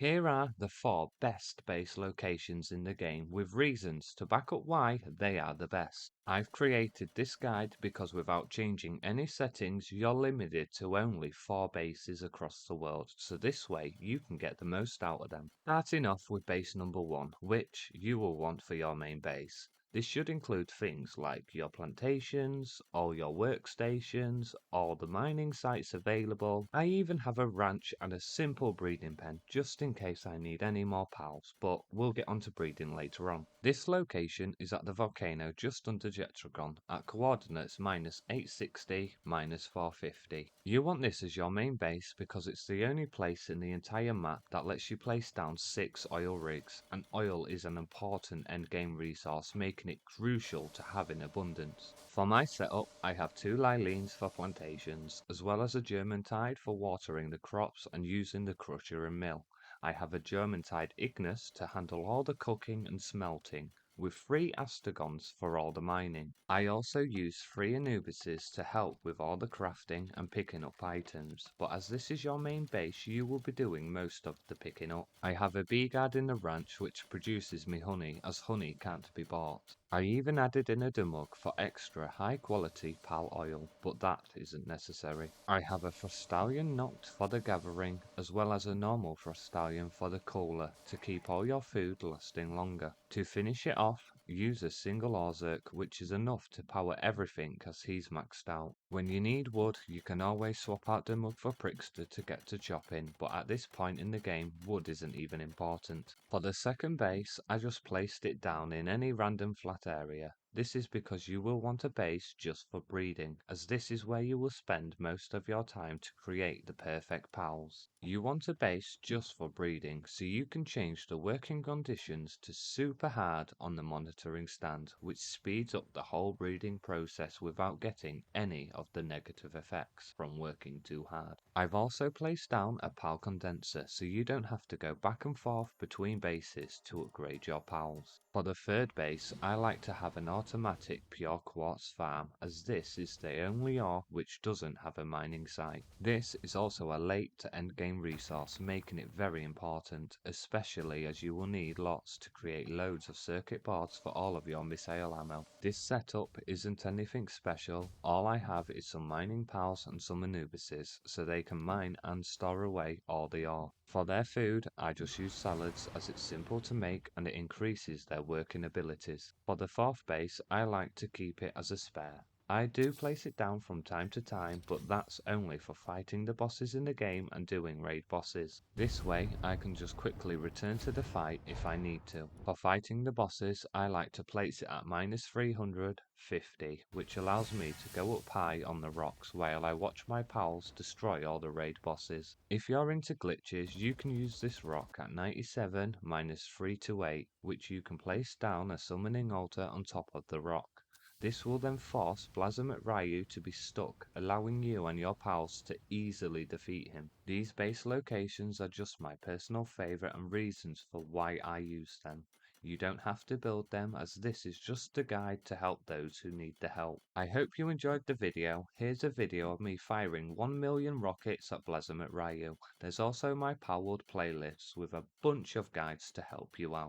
Here are the 4 best base locations in the game with reasons to back up why they are the best. I've created this guide because without changing any settings you're limited to only 4 bases across the world, so this way you can get the most out of them. Starting off with base number 1, which you will want for your main base. This should include things like your plantations, all your workstations, all the mining sites available. I even have a ranch and a simple breeding pen just in case I need any more pals, but we'll get onto breeding later on. This location is at the volcano just under Jetragon at coordinates -860, -450. You want this as your main base because it's the only place in the entire map that lets you place down 6 oil rigs, and oil is an important endgame resource, making it crucial to have in abundance. For my setup, I have 2 Lilines for plantations, as well as a German tide for watering the crops and using the crusher and mill. I have a German tide Ignis to handle all the cooking and smelting, with 3 Astagons for all the mining. I also use 3 Anubises to help with all the crafting and picking up items, but as this is your main base you will be doing most of the picking up. I have a bee guard in the ranch which produces me honey, as honey can't be bought. I even added in a demug for extra high quality pal oil, but that isn't necessary. I have a Frostallion Noct for the gathering, as well as a normal Frostallion for the cooler to keep all your food lasting longer. To finish it off, use a single Orzerk, which is enough to power everything as he's maxed out. When you need wood, you can always swap out the mug for Prickster to get to chopping, but at this point in the game, wood isn't even important. For the second base, I just placed it down in any random flat area. This is because you will want a base just for breeding, as this is where you will spend most of your time to create the perfect pals. You want a base just for breeding, so you can change the working conditions to super hard on the monitoring stand, which speeds up the whole breeding process without getting any of the negative effects from working too hard. I've also placed down a pal condenser, so you don't have to go back and forth between bases to upgrade your pals. For the third base, I like to have an automatic pure Quartz Farm, as this is the only ore which doesn't have a mining site. This is also a late to end game resource, making it very important, especially as you will need lots to create loads of circuit boards for all of your missile ammo. This setup isn't anything special, all I have is some mining pals and some Anubises, so they can mine and store away all the ore. For their food, I just use salads as it's simple to make and it increases their working abilities. For the fourth base, I like to keep it as a spare. I do place it down from time to time, but that's only for fighting the bosses in the game and doing raid bosses. This way, I can just quickly return to the fight if I need to. For fighting the bosses, I like to place it at -350, which allows me to go up high on the rocks while I watch my pals destroy all the raid bosses. If you're into glitches, you can use this rock at 97 -328, which you can place down a summoning altar on top of the rock. This will then force Blazimet Ryu to be stuck, allowing you and your pals to easily defeat him. These base locations are just my personal favourite and reasons for why I use them. You don't have to build them, as this is just a guide to help those who need the help. I hope you enjoyed the video. Here's a video of me firing 1 million rockets at Blazimet Ryu. There's also my Palworld playlists with a bunch of guides to help you out.